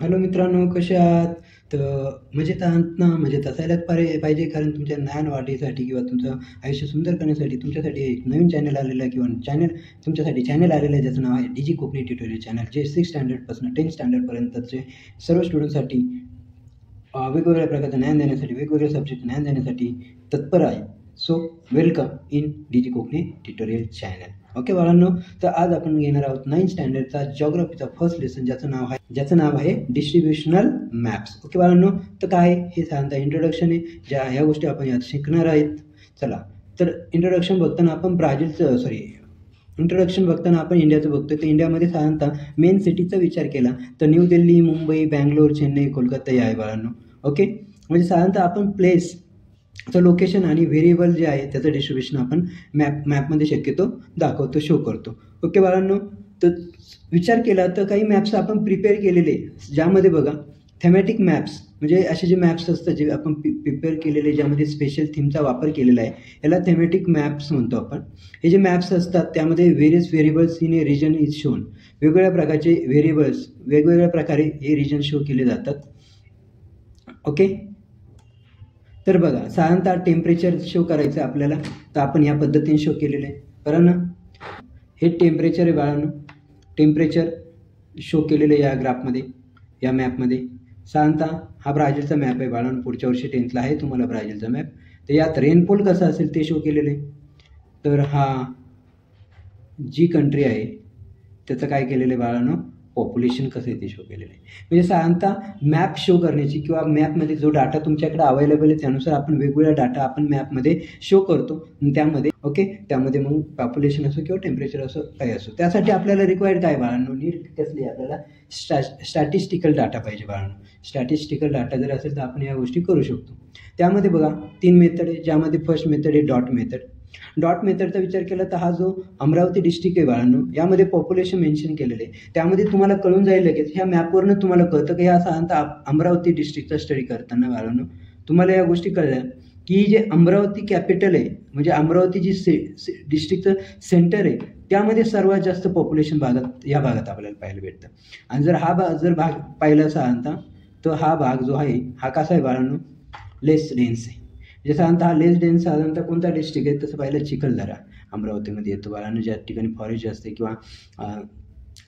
Hello मित्रांनो, कसे आहात? तर मजेत आहात ना? मजेत असायलाच पाहिजे, कारण तुमच्या ज्ञान वाढीसाठी किंवा तुमचं आयुष्य सुंदर करण्यासाठी तुमच्यासाठी एक नवीन चॅनल आलेलं आहे किंवा तुमच्यासाठी चॅनल आलेलं आहे, ज्याचं नाव आहे डीजी कोकणी ट्युटोरियल चॅनल, जे 6 स्टँडर्डपासून 10 स्टँडर्डपर्यंतचे सर्व स्टुडंटसाठी वेगवेगळ्या प्रकारचं ज्ञान देण्यासाठी, वेगवेगळ्या सब्जेक्ट ज्ञान देण्यासाठी तत्पर आहे. So welcome in DG Konkani tutorial channel. Okay बाळांनो, तर आज आपण घेणार आहोत 9 स्टँडर्डचा जॉग्राफीचा फर्स्ट लेसन, ज्याचं नाव आहे डिस्ट्रीब्युशनल मॅप्स. ओके बाळांनो, तर काय हे साधारणतः इंट्रोडक्शन आहे, ह्या गोष्टी आपण यात शिकणार आहेत. चला, तर इंट्रोडक्शन बघताना आपण इंडियाचं बघतोय. तर इंडियामध्ये साधारणतः मेन सिटीचा विचार केला तर न्यू दिल्ली, मुंबई, बँगलोर, चेन्नई, कोलकाता हे आहे बाळांनो. ओके, म्हणजे साधारणतः आपण प्लेसचं लोकेशन आणि व्हेरिएबल जे आहे त्याचं डिस्ट्रीब्युशन आपण मॅपमध्ये शक्यतो दाखवतो, शो करतो. ओके बाळांनो, तर विचार केला तर काही मॅप्स आपण प्रिपेअर केलेले, ज्यामध्ये बघा थेमॅटिक मॅप्स, म्हणजे असे जे मॅप्स असतात जे आपण प्रिपेअर केलेले, ज्यामध्ये स्पेशल थीमचा वापर केलेला आहे, याला थेमॅटिक मॅप्स म्हणतो आपण. हे जे मॅप्स असतात त्यामध्ये various variables in a region is shown. वेगवेगळ्या प्रकारचे व्हेरिएबल्स वेगवेगळ्या प्रकारे हे रिजन शो केले जातात. ओके, तर बघा साधारणतः टेम्परेचर शो करायचं आपल्याला, तर आपण या पद्धतीने शो केलेलं आहे. बरं ना, हे टेम्परेचर आहे बाळांनो. टेम्परेचर शो केलेलं या ग्राफमध्ये, या मॅपमध्ये. साधारणतः हा ब्राझीलचा मॅप आहे बाळांनो. पुढच्या वर्षी 10th आहे तुम्हाला ब्राझीलचा मॅप. तर यात रेनफॉल कसा असेल ते शो केलेलं आहे. तर हा जी कंट्री आहे त्याचं काय केलेलं आहे बाळांनो, पॉप्युलेशन कसं आहे ते शो केलेलं आहे. म्हणजे साधारणतः मॅप शो करण्याची किंवा मॅपमध्ये जो डाटा तुमच्याकडे अवेलेबल आहे त्यानुसार आपण वेगवेगळा डाटा आपण मॅपमध्ये शो करतो. त्यामध्ये मग पॉप्युलेशन असो किंवा टेम्परेचर असो, काही असो, त्यासाठी आपल्याला रिक्वायर्ड काय बाळांनो, नीड कसली आपल्याला स्टॅटिस्टिकल डाटा पाहिजे बाळांनो. स्टॅटिस्टिकल डाटा जर असेल तर आपण या गोष्टी करू शकतो. त्यामध्ये बघा 3 मेथड आहे, ज्यामध्ये फर्स्ट मेथड आहे डॉट मेथड. डॉट मेथडचा विचार केला तर हा जो अमरावती डिस्ट्रिक्ट आहे बाळांनो, यामध्ये पॉप्युलेशन मेन्शन केलेलं आहे. त्यामध्ये तुम्हाला कळून जाईल लगेच, ह्या मॅपवरनं तुम्हाला कळतं की ह्या साधारणतः अमरावती डिस्ट्रिक्टचा स्टडी करताना बाळांनो तुम्हाला या गोष्टी कळल्या की जे अमरावती कॅपिटल आहे, म्हणजे अमरावती जी डिस्ट्रिक्टचं सेंटर आहे, त्यामध्ये सर्वात जास्त पॉप्युलेशन या भागात आपल्याला पाहायला भेटतं. आणि जर भाग पाहिला साधारणतः, तर हा भाग जो आहे हा कसा आहे बाळांनो, लेस डेन्स आहे. म्हणजे साधारणतः हा लेस डेन्स साधारणतः कोणता डिस्ट्रिक्ट आहे, तसं पाहिलं चिखलदरा अमरावतीमध्ये येतो बाळांनो, ज्या ठिकाणी फॉरेस्ट जास्त आहे किंवा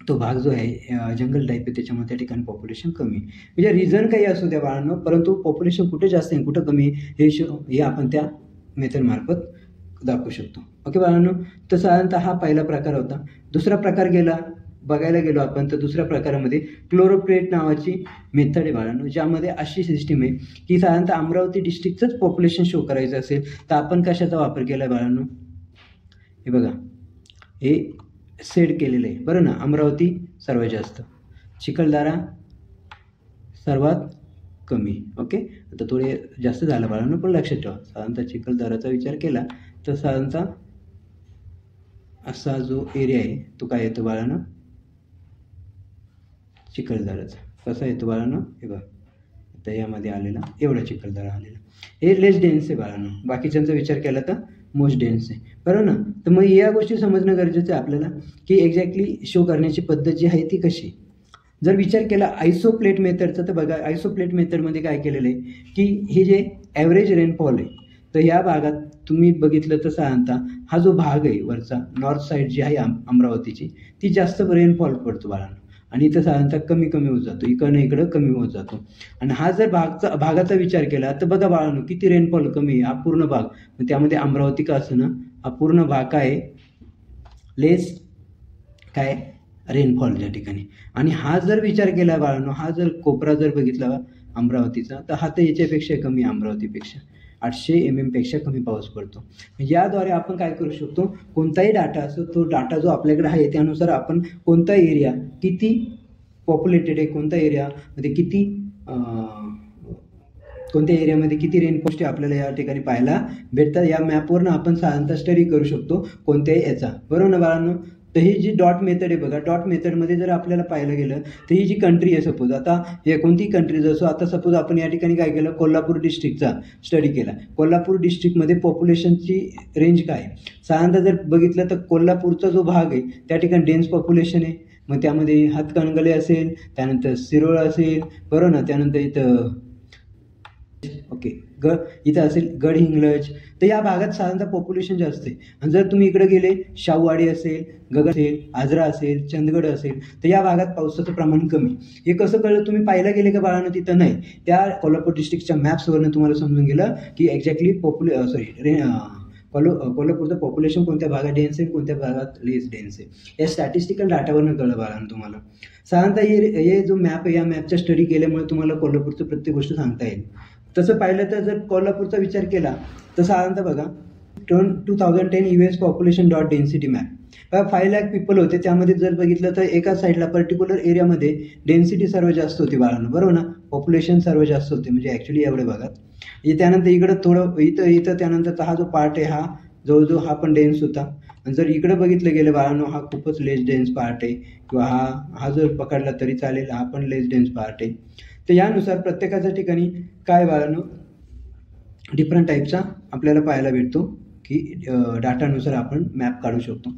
तो भाग जो आहे जंगल टाईप आहे, त्याच्यामुळे त्या ठिकाणी पॉप्युलेशन कमी आहे. म्हणजे रिझन काही असू द्या बाळांनो, परंतु पॉप्युलेशन कुठे जास्त आहे कुठं कमी आहे हे आपण त्या मेथडमार्फत दाखवू शकतो. ओके बाळांनो, तर साधारणतः हा पहिला प्रकार होता. दुसरा प्रकार बघायला गेलो आपण, तर दुसऱ्या प्रकारामध्ये क्लोरोप्लेट नावाची मेथड आहे बाळांनो, ज्यामध्ये अशी सिस्टीम आहे की साधारणतः अमरावती डिस्ट्रिक्टचंच पॉप्युलेशन शो करायचं असेल तर आपण कशाचा वापर केला आहे बाळांनो, हे बघा, हे सेट केलेलं आहे बरं ना. अमरावती सर्वात जास्त, चिखलदरा सर्वात कमी. ओके, आता थोडे जास्त झालं बाळांनो, पण लक्षात ठेवा साधारणतः चिखलदराचा विचार केला तर साधारणतः असा जो एरिया आहे तो काय येतो बाळांनो, चिखलदराचा कसा येतो बाळांनो, हे बघा आता यामध्ये आलेला एवढा चिखलदरा आलेला. हे लेस डेन्स आहे बाळांनो, बाकीच्यांचा विचार केला तर मोस्ट डेन्स आहे बरोबर ना. तर मग या गोष्टी समजणं गरजेचं आहे आपल्याला की एक्झॅक्टली शो करण्याची पद्धत जी आहे ती कशी. जर विचार केला आयसोप्लेट मेथडचा, तर बघा आयसोप्लेट मेथडमध्ये काय केलेलं आहे की हे जे ॲव्हरेज रेनफॉल आहे, तर या भागात तुम्ही बघितलं तर साधारणतः हा जो भाग आहे वरचा नॉर्थ साईड जी आहे अमरावतीची, ती जास्त रेनफॉल पडतो बाळांनो, आणि इथं साधारणतः कमी होत जातो, इकडं कमी होत जातो. आणि हा जर भागाचा विचार केला तर बघा बाळांनो किती रेनफॉल कमी आहे, हा पूर्ण भाग, त्यामध्ये अमरावती का असं ना, हा पूर्ण भाग काय लेस काय रेनफॉल त्या ठिकाणी. आणि हा जर विचार केला बाळांनो, हा जर कोपरा जर बघितला अमरावतीचा, तर हा तर याच्यापेक्षा कमी, अमरावतीपेक्षा 800 mm पेक्षा कमी पाऊस पडतो. याद्वारे आपण काय करू शकतो, कोणताही डाटा असो, तो डाटा जो आपल्याकडे आहे त्यानुसार आपण कोणता एरिया किती पॉप्युलेटेड आहे, कोणत्या एरियामध्ये किती रेनफॉल आपल्याला या ठिकाणी पाहायला भेटतात, या मॅपवरनं आपण साधारणतः स्टडी करू शकतो कोणत्याही याचा, बरोबर ना बाळांनो. तर ही जी डॉट मेथड आहे बघा, डॉट मेथडमध्ये जर आपल्याला पाहायला गेलं तर ही जी कंट्री आहे, सपोज आता हे कोणतीही कंट्री, जसं आता सपोज आपण या ठिकाणी काय केलं, कोल्हापूर डिस्ट्रिक्टचा स्टडी केला. कोल्हापूर डिस्ट्रिक्टमध्ये पॉप्युलेशनची रेंज काय, साधारणतः जर बघितलं तर कोल्हापूरचा जो भाग आहे त्या ठिकाणी डेन्स पॉप्युलेशन आहे, मग त्यामध्ये हातकणंगले असेल, त्यानंतर शिरोळ असेल, बरोबर ना, त्यानंतर इथं ओके इथं असेल गडहिंग्लज. तर या भागात साधारणतः पॉप्युलेशन जास्त आहे. आणि जर तुम्ही इकडे गेले शाहूवाडी असेल, गगन असेल, आजरा असेल, चंदगड असेल, तर या भागात पावसाचं प्रमाण कमी. हे कसं कळलं, तुम्ही पाहायला गेले का बाळांनो तिथं नाही, त्या कोल्हापूर डिस्ट्रिक्टच्या मॅप्सवरनं तुम्हाला समजून गेलं की एक्झॅक्टली कोल्हापूरचं पॉप्युलेशन कोणत्या भागात डेन्स आहे, कोणत्या भागात लेस डेन्स आहे. या स्टॅटिस्टिकल डाटावरनं कळलं बाळांनो तुम्हाला. साधारणतः हे जो मॅप आहे, या मॅपचा स्टडी केल्यामुळे तुम्हाला कोल्हापूरचं प्रत्येक गोष्ट सांगता येईल. तसं पाहिलं तर जर कोल्हापूरचा विचार केला तर साधारणतः बघा 2010 US population dot density map 5 lakh people होते. त्यामध्ये जर बघितलं तर एका साईडला पर्टिक्युलर एरियामध्ये डेन्सिटी सर्व जास्त होती बाळांनो, बरोबर ना, पॉप्युलेशन सर्व जास्त होते म्हणजे ॲक्च्युली एवढ्या भागात. त्यानंतर इकडं थोडं इथं त्यानंतर हा जो पार्ट आहे हा जवळजवळ हा पण डेन्स होता. आणि जर इकडं बघितलं गेलं बाळांनो हा खूपच लेस डेन्स पार्ट आहे, किंवा हा जर पकडला तरी चालेल, हा पण लेस डेन्स पार्ट आहे. तर यानुसार प्रत्येकाच्या ठिकाणी काय बाळांनो डिफरंट टाईपचा आपल्याला पाहायला भेटतो की डाटानुसार आपण मॅप काढू शकतो.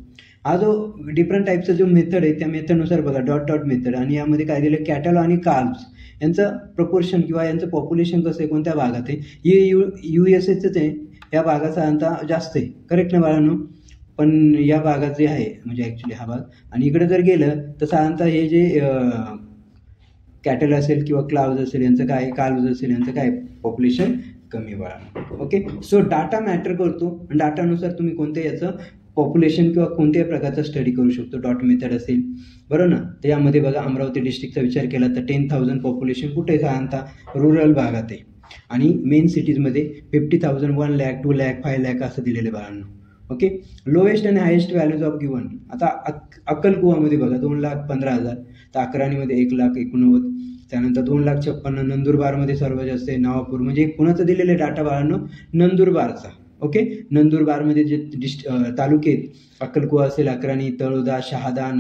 हा जो डिफरंट टाईपचा जो मेथड आहे त्या मेथडनुसार बघा डॉट मेथड, आणि यामध्ये काय दिलं कॅटल आणि कार्ब्स यांचं प्रपोर्शन किंवा यांचं पॉप्युलेशन कसं आहे, कोणत्या भागात आहे. हे USA आहे, या भागात साधारणतः जास्त आहे, करेक्ट ना बाळांनो. पण या भागात जे आहे म्हणजे ॲक्च्युली हा भाग, आणि इकडे जर गेलं तर साधारणतः हे जे कॅटल असेल किंवा क्लाउज असेल यांचं काय, कार्ब्स असेल यांचं काय पॉप्युलेशन कमी बाळा. ओके, सो डाटा मॅटर करतो आणि डाटानुसार तुम्ही कोणत्या याचं पॉप्युलेशन किंवा कोणत्याही प्रकारचा स्टडी करू शकतो. डॉट मेथड असेल, बरोबर ना. तर यामध्ये बघा अमरावती डिस्ट्रिक्टचा विचार केला तर 10,000 पॉप्युलेशन कुठे साधारणतः रुरल भागात आहे, आणि मेन सिटीजमध्ये 50,000, 1 लाख, 2 लाख, 5 लाख असं दिलेलं बाळांनो. ओके, लोएस्ट आणि हायेस्ट व्हॅल्यूज ऑफ गिवन. आता अक्कलकुवामध्ये बघा 2,15,000, तर अकराणीमध्ये 1,89,000, त्यानंतर 2,56,000. नंदुरबारमध्ये सर्वात जास्त आहे, नवापूर म्हणजे कुणाचं दिलेलं डाटा बाळांनो नंदुरबारचा. ओके, नंदुरबारमध्ये जे तालुके आहेत, अक्कलकुवा असेल, अकराणी, तळोदा, शहादा,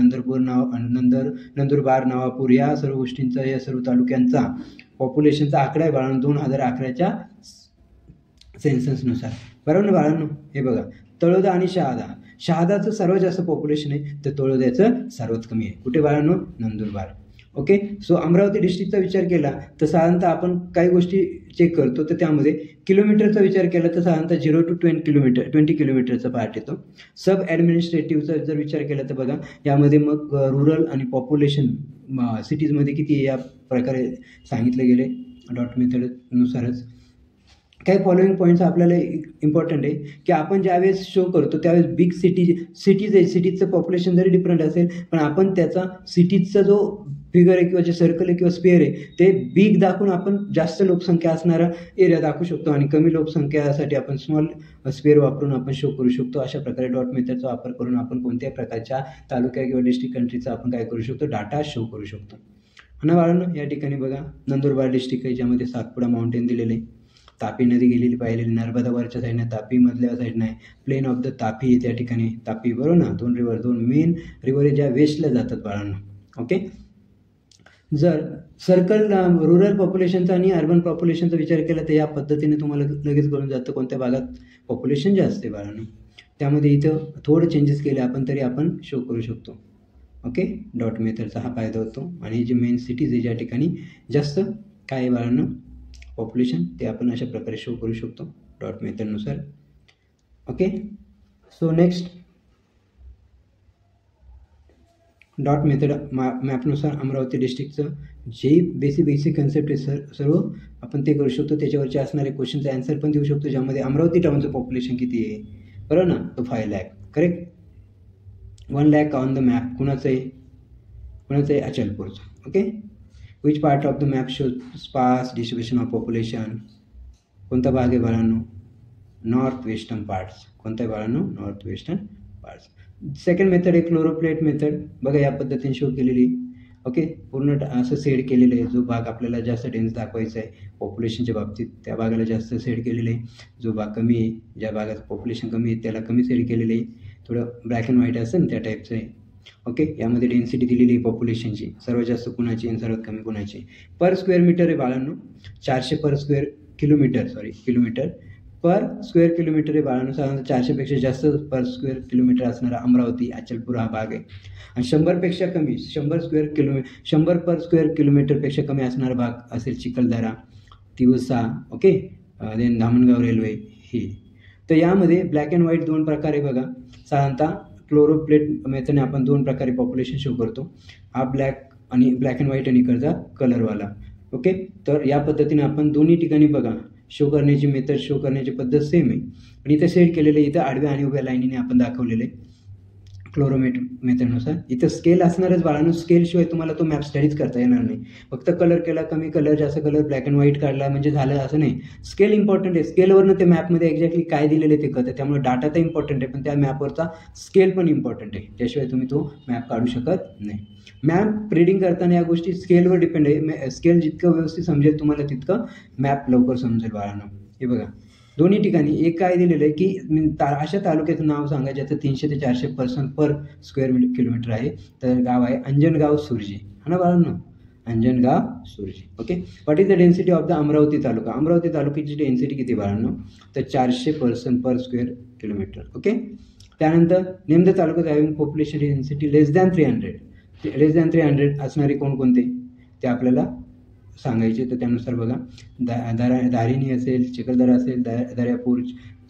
नंदुरबार, नवापूर, या सर्व गोष्टींचा, या सर्व तालुक्यांचा पॉप्युलेशनचा आकडा आहे बाळांनो 2011च्या सेन्ससनुसार, बरोबर ना बाळांनो. हे बघा तळोदा आणि शहादाचं सर्वात जास्त पॉप्युलेशन आहे, तर तळोद्याचं सर्वात कमी आहे. कुठे बाळांनो, नंदुरबार. ओके, सो अमरावती डिस्ट्रिक्टचा विचार केला तर साधारणतः आपण काही गोष्टी चेक करतो, तर त्यामध्ये किलोमीटरचा विचार केला तर साधारणतः 0 to 20 किलोमीटरचा पार्ट येतो. सब ॲडमिनिस्ट्रेटिव्हचा जर विचार केला तर बघा यामध्ये मग रुरल आणि पॉप्युलेशन सिटीजमध्ये किती आहे या प्रकारे सांगितले गेले डॉट मेथडनुसारच. काही फॉलोइंग पॉईंट्स आपल्याला इम्पॉर्टंट आहे की आपण ज्यावेळेस शो करतो त्यावेळेस बिग सिटीज आहे, सिटीजचं पॉप्युलेशन जरी डिफरंट असेल पण आपण त्याचा सिटीजचा जो फिगर आहे किंवा जे सर्कल आहे किंवा स्पेअर आहे ते बिग दाखवून आपण जास्त लोकसंख्या असणारा एरिया दाखवू शकतो, आणि कमी लोकसंख्यासाठी आपण स्मॉल स्पेअर वापरून आपण शो करू शकतो. अशा प्रकारे डॉट मेथडचा वापर करून आपण कोणत्याही प्रकारच्या तालुक्या किंवा डिस्ट्रिक्ट कंट्रीचा आपण काय करू शकतो, डाटा शो करू शकतो. आणि बाळांनो या ठिकाणी बघा नंदुरबार डिस्ट्रिक्ट आहे, ज्यामध्ये सातपुडा माउंटेन दिलेले आहे, तापी नदी गेलेली पाहिलेली, नर्मदावरच्या साईडने, तापी मधल्या साईडने आहे, प्लेन ऑफ द तापी आहे त्या ठिकाणी, तापी, बरोबर ना. दोन मेन रिव्हर आहे ज्या वेस्टला जातात बाळांनो. ओके, जर सर्कल रुरल पॉप्युलेशनचा आणि अर्बन पॉप्युलेशनचा विचार केला तर या पद्धतीने तुम्हाला लगेच कळून जातं कोणत्या भागात पॉप्युलेशन जास्त आहे बाळांनो. त्यामध्ये इथं थोडं चेंजेस केले आपण तरी आपण शो करू शकतो. ओके, डॉट मेथडचा हा फायदा होतो. आणि जे मेन सिटीज आहे ज्या ठिकाणी जास्त काय आहे बाळांनो पॉप्युलेशन, ते आपण अशा प्रकारे शो करू शकतो डॉट मेथडनुसार. Okay, so next dot method मॅपनुसार अमरावती डिस्ट्रिक्टचं जे बेसिक कन्सेप्ट आहे सर्व आपण ते करू शकतो. त्याच्यावरचे असणारे क्वेश्चनचा आन्सर पण देऊ शकतो, ज्यामध्ये अमरावती टाउनचं पॉप्युलेशन किती आहे, बरोबर ना, तो 5 lakh, correct. 1 lakh on the map कुणाचं आहे, अचलपूरचं. Okay, which part of the map shows sparse distribution of population, कोणता भाग आहे बाळांनो, नॉर्थ वेस्टर्न पार्ट्स. कोणता आहे बाळांनो, north western parts. Second method आहे क्लोरोप्लेट मेथड, बघा या पद्धतीने शो केलेली. ओके, पूर्ण असं सेड केलेलं आहे, जो भाग आपल्याला जास्त डेन्स दाखवायचा आहे पॉप्युलेशनच्या बाबतीत त्या भागाला जास्त सेड केलेलं आहे, जो भाग कमी आहे ज्या भागात पॉप्युलेशन कमी आहे त्याला कमी सेड केलेलं आहे. थोडं ब्लॅक अँड व्हाईट असेल त्या टाईपचं आहे. ओके, यामध्ये डेन्सिटी दिलेली आहे पॉप्युलेशनची, सर्वात जास्त कुणाची आणि सर्वात कमी कुणाची. पर स्क्वेअर मीटर आहे बाळांनो 400 पर स्क्वेअर किलोमीटर पर स्क्वेअर किलोमीटर आहे बाळांनो, साधारणतः 400पेक्षा जास्त पर स्क्वेअर किलोमीटर असणारा अमरावती अचलपूर हा भाग आहे. आणि 100पेक्षा कमी 100 पर स्क्वेअर किलोमीटरपेक्षा कमी असणारा भाग असेल Chikhaldara, Tiwsa, okay, then Dhamangaon railway ही. तर यामध्ये ब्लॅक अँड व्हाईट 2 प्रकारे बघा, साधारणतः क्लोरोप्लेट मेथडने आपण 2 प्रकारे पॉप्युलेशन शो करतो, हा ब्लॅक अँड व्हाईट आणि इकडचा कलरवाला. ओके, तर या पद्धतीने आपण दोन्ही ठिकाणी बघा शो करण्याची मेथड, शो करण्याची पद्धत सेम आहे. पण इथं सेट केलेलं आहे, इथं आडव्या आणि उभ्या लाईनीने आपण दाखवलेलं आहे क्लोरोमेट मेथडनुसार. इथं स्केल असणारच बाळांनो, स्केलशिवाय तुम्हाला तो मॅप स्टडीज करता येणार नाही. फक्त कलर केला, कमी कलर जास्त कलर, ब्लॅक अँड व्हाईट काढला म्हणजे झालं असं नाही. स्केल इम्पॉर्टंट आहे, स्केलवरनं ते मॅपमध्ये एक्झॅक्टली काय दिलेलं आहे ते कळतं. त्यामुळे डाटा तर इम्पॉर्टंट आहे, पण त्या मॅपवरचा स्केल पण इम्पॉर्टंट आहे, त्याशिवाय तुम्ही तो मॅप काढू शकत नाही. मॅप रीडिंग करताना या गोष्टी स्केलवर डिपेंड आहे. स्केल जितकं व्यवस्थित समजेल तुम्हाला तितकं मॅप लवकर समजेल बाळांनो. हे बघा दोन्ही ठिकाणी एक काय दिलेलं आहे की अशा तालुक्याचं नाव सांगा ज्याचं 300 ते 400 पर्सन पर स्क्वेअर किलोमीटर आहे. तर गाव आहे अंजनगाव सुर्जी, हा ना बाळांनो, Anjangaon Surji. Okay, what is the density of the Amravati taluka? Amravati तालुक्याची डेन्सिटी किती बाळांनो? तर 400 person per square kilometre. Okay, त्यानंतर नेम द तालुक्यात having population density less than 300 असणारे कोणकोणते ते आपल्याला सांगायचे. तर त्यानुसार बघा दारिणी असेल, चिखलदरा असेल, दर्यापूर,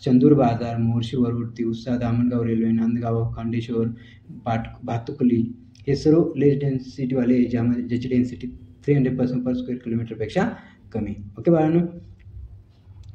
चंदूर बाजार, मोर्शी वरुड, तिवसा, दामणगाव रेल्वे, नांदगाव, खांडेश्वर, भातुकली हे सर्व लेस डेन्सिटीवाले ज्याची डेन्सिटी 300% पर स्क्वेअर किलोमीटरपेक्षा कमी. ओके बाळांनो,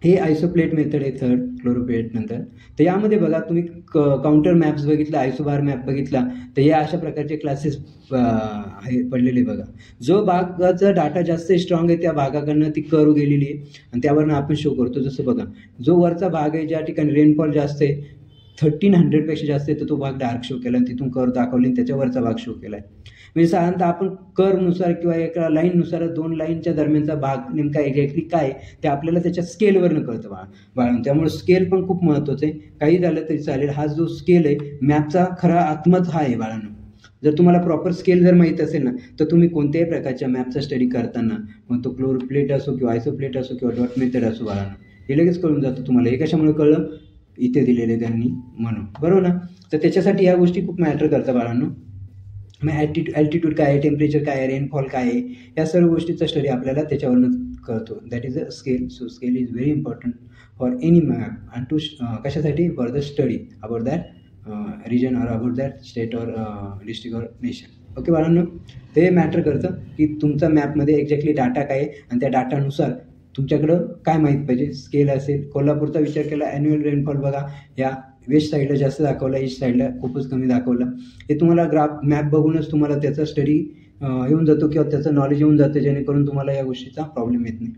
हे आयसोप्लेट मेथड आहे थर्ड क्लोरोप्लेट नंतर. तर यामध्ये बघा तुम्ही काउंटर मॅप्स बघितला, आयसोबार मॅप बघितला, तर या अशा प्रकारचे क्लासेस हे पडलेले बघा. जो भागाचा डाटा जास्त स्ट्रॉंग आहे त्या भागाकडनं ती कर्व गेलेली आहे आणि त्यावरनं आपण शो करतो. जसं बघा जो वरचा भाग आहे ज्या ठिकाणी रेनफॉल जास्त आहे 1300पेक्षा जास्त आहे तर तो भाग डार्क शो केला आणि तिथून कर्व दाखवली आणि त्याच्यावरचा भाग शो केला आहे. म्हणजे साधारणतः आपण कर्वनुसार किंवा एका लाईननुसार 2 लाईनच्या दरम्यानचा भाग नेमका एक्झॅक्टली काय ते आपल्याला त्याच्या स्केलवरनं कळतं बाळांनो. त्यामुळे स्केल पण खूप महत्त्वाचं आहे. काही झालं तरी चालेल, हा जो स्केल आहे मॅपचा खरा आत्माच हा आहे बाळांनो. जर तुम्हाला प्रॉपर स्केल जर माहीत असेल ना तर तुम्ही कोणत्याही प्रकारच्या मॅपचा स्टडी करताना मग तो क्लोरोप्लेट असो किंवा आयसोप्लेट असो किंवा डॉट मेथड असो बाळांनो हे लगेच कळून जातं तुम्हाला. हे कशामुळे कळलं? इथे दिलेले त्यांनी म्हणून, बरोबर ना. तर त्याच्यासाठी या गोष्टी खूप मॅटर करतात बाळांनो. मग ॲल्टिट्यूड काय आहे, टेम्परेचर काय आहे, रेनफॉल काय आहे, या सर्व गोष्टीचा स्टडी आपल्याला त्याच्यावरून कळतो. That is a scale. So scale is very important for any map and to कशासाठी? For the study about that region or about that state or district or nation. Okay बाळांनो, ते मॅटर करतं की तुमचा मॅपमध्ये exactly data काय आहे आणि त्या डाटानुसार तुमच्याकडं काय माहीत पाहिजे. स्केल असेल, कोल्हापूरचा विचार केला, ॲन्युअल रेनफॉल बघा या वेस्ट साईडला जास्त दाखवला, ईस्ट साईडला खूपच कमी दाखवलं. हे तुम्हाला ग्राफ मॅप बघूनच तुम्हाला त्याचा स्टडी येऊन जातो किंवा त्याचं नॉलेज येऊन जातं जेणेकरून तुम्हाला या गोष्टीचा प्रॉब्लेम येत नाही.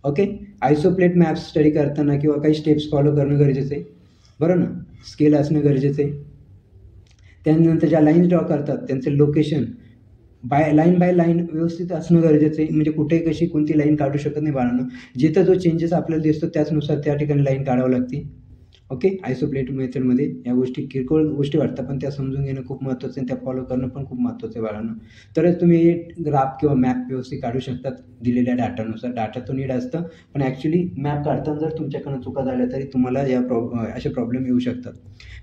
ओके, आयसोप्लेट मॅप्स स्टडी करताना किंवा काही स्टेप्स फॉलो करणं गरजेचं आहे, बरं ना. स्केल असणं गरजेचं आहे. त्यानंतर ज्या लाईन्स ड्रॉ करतात त्यांचं लोकेशन बाय लाईन व्यवस्थित असणं गरजेचं आहे. म्हणजे कुठेही कशी कोणती लाईन काढू शकत नाही बाळांनो. जिथं जो चेंजेस आपल्याला दिसतो त्याचनुसार त्या ठिकाणी लाईन काढावं लागते. ओके, आयसोप्लेट मेथडमध्ये या गोष्टी किरकोळ गोष्टी वाटतात पण त्या समजून घेणं खूप महत्त्वाचं आहे, त्या फॉलो करणं पण खूप महत्त्वाचं आहे बाळांनो. तरच तुम्ही ग्राफ किंवा मॅप व्यवस्थित काढू शकतात दिलेल्या डाटानुसार. डाटा तो नीड असतं पण ॲक्च्युली मॅप काढताना जर तुमच्याकडनं चुका झाल्या तरी तुम्हाला असे प्रॉब्लेम येऊ शकतात.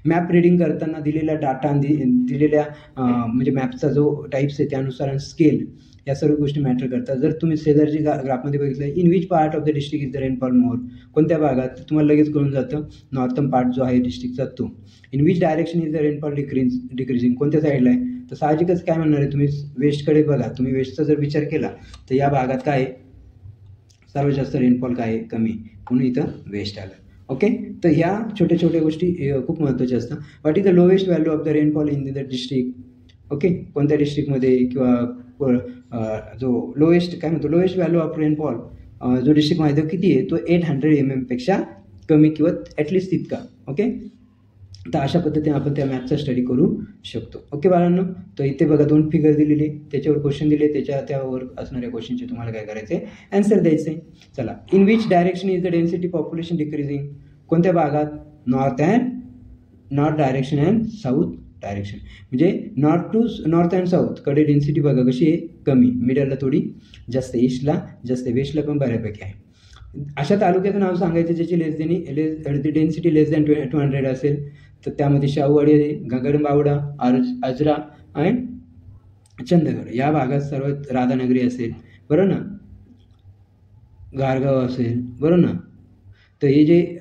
मॅप रीडिंग करताना दिलेला डाटा दिलेल्या म्हणजे मॅपचा जो टाईप्स आहे त्यानुसार स्केल या सर्व गोष्टी मॅटर करतात. जर तुम्ही शेजारची ग्राफमध्ये बघितलं in which part of the district is the rainfall more, कोणत्या भागात तुम्हाला लगेच कळून जातं नॉर्थन पार्ट जो आहे डिस्ट्रिक्टचा तो. In which direction is the rainfall decreasing, कोणत्या साईडला आहे. तर साहजिकच काय म्हणणार आहे तुम्ही वेस्टकडे बघा. तुम्ही वेस्टचा जर विचार केला तर या भागात काय आहे सर्वात जास्त रेनफॉल काय आहे कमी, म्हणून इथं वेस्ट आलं. ओके, तर ह्या छोट्या छोट्या गोष्टी खूप महत्त्वाच्या असतात. What is the lowest value of the rainfall in the district. Okay, कोणत्या डिस्ट्रिक्टमध्ये किंवा जो लोएस्ट काय म्हणतो लोएस्ट व्हॅल्यू ऑफ रेनफॉल जो डिस्ट्रिक्टमध्ये किती आहे तो 800 mm पेक्षा कमी किंवा ॲटलिस्ट तितका. ओके, तर अशा पद्धतीने आपण त्या मॅपचा स्टडी करू शकतो. ओके बाळांनो, तर इथे बघा 2 फिगर दिलेले त्याच्यावर क्वेश्चन दिले, त्यावर असणाऱ्या क्वेश्चनचे तुम्हाला काय करायचं आहे ॲन्सर द्यायचं आहे. चला, in which direction is the density population decreasing, कोणत्या भागात north direction and south direction. म्हणजे नॉर्थ अँड साऊथकडे डेन्सिटी बघा कशी आहे कमी, मिडलला थोडी जास्त, ईस्टला जास्त, वेस्टला पण बऱ्यापैकी आहे. अशा तालुक्याचं नाव सांगायचं ज्याची डेन्सिटी लेस दॅन 200 असेल, तर त्यामध्ये शाहूवाडी, गगनबावडा, आजरा आणि चंदगड या भागात सर्वात राधानगरी असेल, बरोबर ना, गारगाव असेल, बरोबर ना. तर हे जे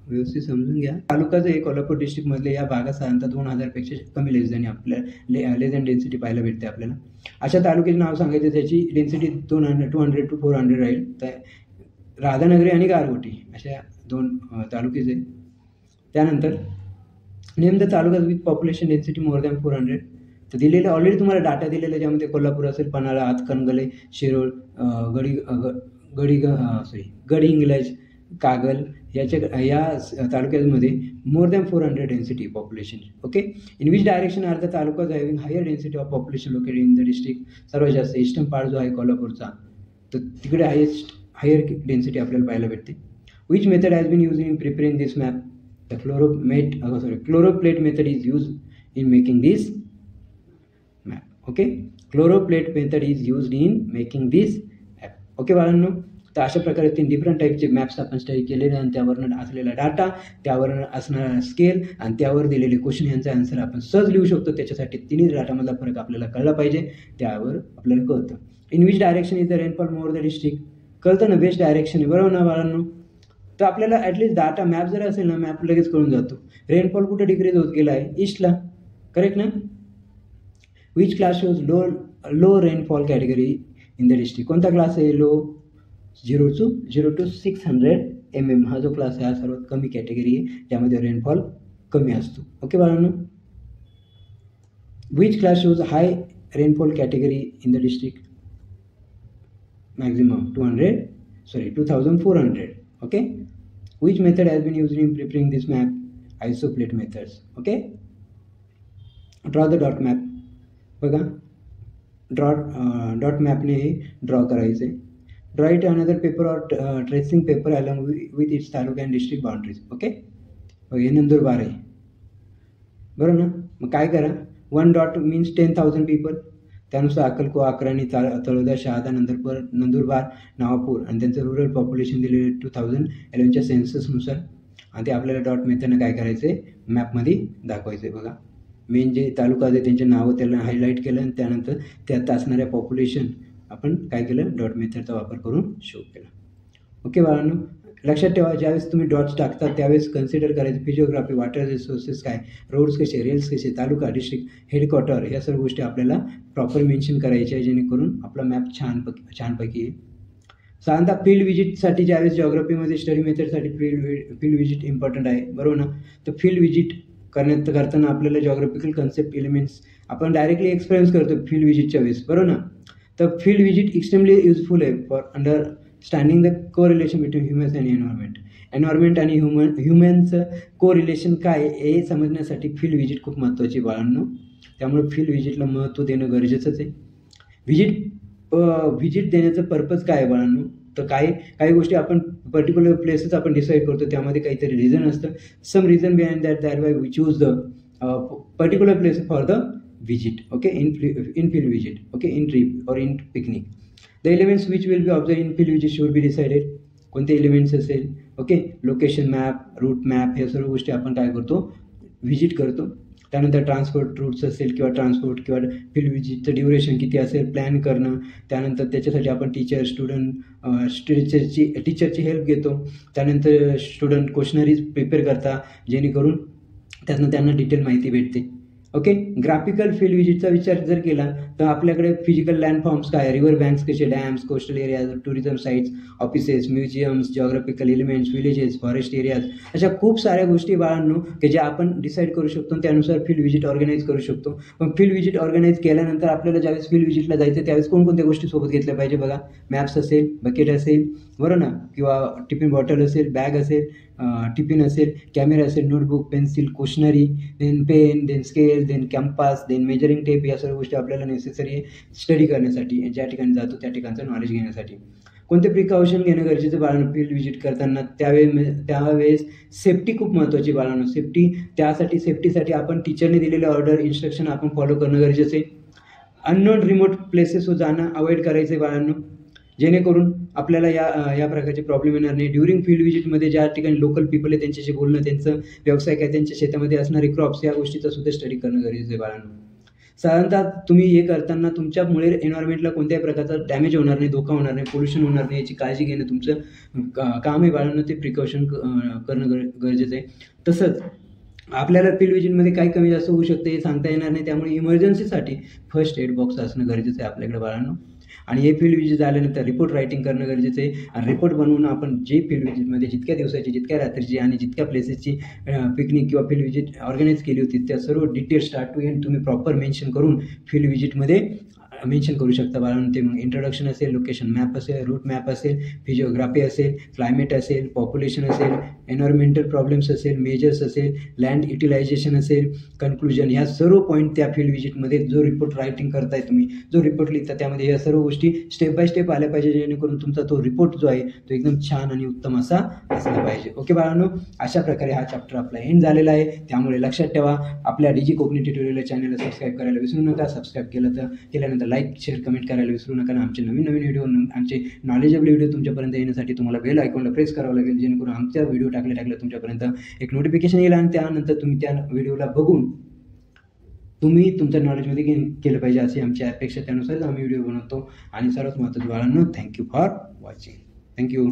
व्यवस्थित समजून घ्या. तालुका जे कोल्हापूर डिस्ट्रिक्टमधले या भागात साधारणतः 2000पेक्षा कमी लेस दॅन आपल्याला लेस दॅन डेन्सिटी पाहायला भेटते आपल्याला. अशा तालुक्याचे नाव सांगायचं ज्याची डेन्सिटी 200 to 400 राहील, तर राधानगरी आणि गारगोटी अशा 2 तालुकेच आहेत. त्यानंतर name the taluka with population density more than 400. तर दिलेलं ऑलरेडी तुम्हाला डाटा दिलेला, ज्यामध्ये कोल्हापूर असेल, पन्हाळा, हातकणंगले, शिरोळ, गडहिंग्लज, कागल या तालुक्यांमध्ये more than 400 density population. Okay. In which direction are the talukas having higher density of population located in the district. सर्वात जास्त ईस्टर्न पार्ट जो आहे कोल्हापूरचा, तर तिकडे हायर डेन्सिटी आपल्याला पाहायला भेटते. Which method has been use in preparing this map. The choropleth method is use in making this map. Okay. Choropleth method is use in making this map. Okay बाळांनो. तर अशा प्रकारे 3 डिफरंट टाईपचे maps आपण study केलेले, आणि त्यावरून असलेला डाटा, त्यावर असणारा स्केल आणि त्यावर दिलेले क्वेश्चन यांचा आन्सर आपण सहज लिहू शकतो. त्याच्यासाठी तिन्ही डाटामधला फरक आपल्याला कळला पाहिजे, त्यावर आपल्याला कळतं. In which direction is the rainfall more the district. कळतं ना, बेस्ट डायरेक्शन आहे, बरोबर ना बाळांनो. तर आपल्याला ॲटलिस्ट डाटा मॅप जर असेल ना, मॅप लगेच कळून जातो. रेनफॉल कुठे डिक्रीज होत गेला आहे, ईस्टला, करेक्ट ना. Which class shows low rainfall category in the district. कोणता क्लास आहे, लो, 0 to 600 mm हा जो क्लास आहे, हा सर्वात कमी कॅटेगरी आहे, ज्यामध्ये रेनफॉल कमी असतो. ओके बाळांनो. Which class shows high rainfall category in the district. Maximum 2400. Okay. Which method has been used in preparing this map. Isopleth methods. Okay. Draw the dot map. बघा, डॉट मॅपने हे draw करायचं आहे. Draw it another paper or tracing paper along with its taluka and district boundaries. Okay. हे नंदुरबार आहे, बरोबर ना. मग काय करा, 1 डॉट मीन्स 10,000 पीपल. त्यानुसार अक्कलकोवा, अक्राणी, तळोदा, शहादा, नंदुरबार, नवापूर आणि त्यांचं रुरल पॉप्युलेशन दिलेले 2011च्या सेन्ससनुसार, आणि ते आपल्याला डॉट मेथडनं काय करायचं आहे, मॅपमध्ये दाखवायचं आहे. बघा, मेन जे तालुका आहे त्यांचे नावं त्याला हायलाईट केलं, आणि त्यानंतर त्यात असणाऱ्या पॉप्युलेशन आपण काय केलं, डॉट मेथडचा वापर करून शो केला. ओके बाळांनो. लक्षात ठेवा, ज्यावेळेस तुम्ही डॉट्स टाकता त्यावेळेस कन्सिडर करायचं फिजिओग्राफी, वॉटर रिसोर्सेस काय, रोड्स कसे, रेल्स कसे, तालुका, डिस्ट्रिक्ट, हेडक्वार्टर, या सर्व गोष्टी आपल्याला प्रॉपर मेन्शन करायच्या आहे, जेणेकरून आपला मॅप छानपैकी येईल. साधारणतः फील्ड व्हिजिटसाठी ज्यावेळेस जॉग्राफीमध्ये स्टडी मेथडसाठी फील्ड व्हिजिट इम्पॉर्टंट आहे, बरोबर ना. तर फील्ड व्हिजिट करताना आपल्याला जॉग्राफिकल कन्सेप्ट एलिमेंट्स आपण डायरेक्टली एक्सपिरियन्स करतो फील्ड व्हिजिटच्या वेळेस, बरोबर ना. तर फील्ड व्हिजिट एक्स्ट्रीमली युजफुल आहे फॉर अंडरस्टँडिंग द को relation between humans and environment आणि ह्युमन्सचं को रिलेशन काय हे समजण्यासाठी फील्ड व्हिजिट खूप महत्त्वाची बाळांनो. त्यामुळे फील्ड व्हिजिटला महत्त्व देणं गरजेचंच आहे. व्हिजिट देण्याचं पर्पज काय आहे बाळांनो. तर काही गोष्टी आपण पर्टिक्युलर प्लेसेस आपण डिसाईड करतो, त्यामध्ये काहीतरी रिझन असतं. Some reason behind that by we choose the particular place for the visit. Okay, in field visit. Okay, in trip or in picnic. The elements which will be observed in field visit should be decided. कोणते elements असेल. Okay. Location map, route map, ह्या सर्व गोष्टी आपण काय करतो, visit करतो. त्यानंतर ट्रान्सपोर्ट रूट्स असेल किंवा ट्रान्सपोर्ट किंवा फील्ड व्हिजिटचं ड्युरेशन किती असेल प्लॅन करणं. त्यानंतर त्याच्यासाठी आपण टीचरची हेल्प घेतो. त्यानंतर स्टुडंट क्वेश्चनरीज प्रिपेअर करता, जेणेकरून त्यातनं त्यांना डिटेल माहिती भेटते. ओके. ग्राफिकल फील्ड व्हिजिटचा विचार जर केला तर आपल्याकडे फिजिकल लँडफॉर्म्स काय, रिव्हर बँक्स कसे, dams, coastal areas, tourism sites, offices, museums, geographical elements, villages, forest areas, अशा खूप साऱ्या गोष्टी बाळांनो की ज्या आपण डिसाईड करू शकतो, त्यानुसार फील्ड व्हिजिट ऑर्गनाईज करू शकतो. पण फील्ड व्हिजिट ऑर्गनाईज केल्यानंतर आपल्याला ज्यावेळेस फील्ड व्हिजिटला जायचं त्यावेळेस कोणकोणत्या गोष्टी सोबत घेतल्या पाहिजे. बघा, मॅप्स असेल, बकेट असेल, बरोबर ना, किंवा टिफिन बॉटल असेल, बॅग असेल, टिफिन असेल, कॅमेरा असेल, notebook, pencil, questionnaire, then pen, then scale, then compass, then measuring tape, या सर्व गोष्टी आपल्याला नेसेसरी आहे स्टडी करण्यासाठी, ज्या ठिकाणी जातो त्या ठिकाणचं नॉलेज घेण्यासाठी. कोणते प्रिकॉशन घेणं गरजेचं बाळांनो फील्ड व्हिजिट करताना, त्यावेळेस सेफ्टी खूप महत्त्वाची बाळांनो. सेफ्टीसाठी आपण टीचरने दिलेले ऑर्डर, इन्स्ट्रक्शन आपण फॉलो करणं गरजेचं आहे. अननोन रिमोट प्लेसेसवर जाणं अवॉइड करायचं आहे बाळांनो. जेणेकरून आपल्याला या प्रकारचे प्रॉब्लेम येणार नाही. ड्युरिंग फील्ड व्हिजिटमध्ये ज्या ठिकाणी लोकल पीपल आहे त्यांच्याशी बोलणं, त्यांचं व्यवसाय काय, त्यांच्या शेतामध्ये असणारे क्रॉप्स, या गोष्टीचा सुद्धा स्टडी करणं गरजेचं आहे बाळांनो. साधारणतः तुम्ही हे करताना तुमच्यामुळे एन्व्हायरमेंटला कोणत्याही प्रकारचा डॅमेज होणार नाही, धोका होणार नाही, पोल्युशन होणार नाही, याची काळजी घेणं तुमचं काम आहे बाळांनो. ते प्रिकॉशन करणं गरजेचं आहे. तसंच आपल्याला फील्ड व्हिजिटमध्ये काही कमी जास्त होऊ शकते हे सांगता येणार नाही, त्यामुळे इमर्जन्सीसाठी फर्स्ट एड बॉक्स असणं गरजेचं आहे आपल्याकडे बाळांनो. आणि हे फील्ड व्हिजिट झाल्यानंतर रिपोर्ट रायटिंग करणं गरजेचं आहे. आणि रिपोर्ट बनवून आपण जे फील्ड व्हिजिटमध्ये जितक्या दिवसाची, जितक्या रात्रीची आणि जितक्या प्लेसेसची पिकनिक किंवा फील्ड व्हिजिट ऑर्गनाईज केली होती त्या सर्व डिटेल स्टार्ट टू एंड तुम्ही प्रॉपर मेन्शन करून फील्ड व्हिजिटमध्ये मेन्शन करू शकता बाळांनो. ते मग इंट्रोडक्शन असेल, लोकेशन मॅप असेल, रूट मॅप असेल, फिजिओग्राफी असेल, क्लायमेट असेल, पॉप्युलेशन असेल, एन्व्हायरमेंटल प्रॉब्लेम्स असेल, मेजर्स असेल, लँड युटिलायझेशन असेल, कन्क्लुजन, ह्या सर्व पॉईंट त्या फील्ड व्हिजिटमध्ये जो रिपोर्ट रायटिंग करताय तुम्ही, जो रिपोर्ट लिहिता त्यामध्ये या सर्व गोष्टी स्टेप बाय स्टेप आल्या पाहिजे, जेणेकरून तुमचा तो रिपोर्ट जो आहे तो एकदम छान आणि उत्तम असा असला पाहिजे. ओके बाळांनो, अशा प्रकारे हा चॅप्टर आपला एंड झालेला आहे. त्यामुळे लक्षात ठेवा, आपल्या डीजी कोकणी ट्युटोरियल चॅनलला सबस्क्राईब करायला विसरू नका. सबस्क्राईब केल्यानंतर लाईक, शेअर, कमेंट करायला विसरू नका. आमचे नवीन व्हिडिओ, आमचे नॉलेजेबल व्हिडिओ तुमच्यापर्यंत येण्यासाठी तुम्हाला बेल आयकॉनला प्रेस करावं लागेल, जेणेकरून आमच्या व्हिडिओ टाकल्या तुमच्यापर्यंत एक नोटिफिकेशन येईल आणि त्यानंतर तुम्ही त्या व्हिडिओला बघून तुम्ही तुमच्या नॉलेजमध्ये गेन केलं पाहिजे अशी आमची अपेक्षा. त्यानुसारच आम्ही व्हिडिओ बनवतो. आणि सर्वात महत्त्वाचं बाळांनो, थँक्यू फॉर वॉचिंग. थँक्यू.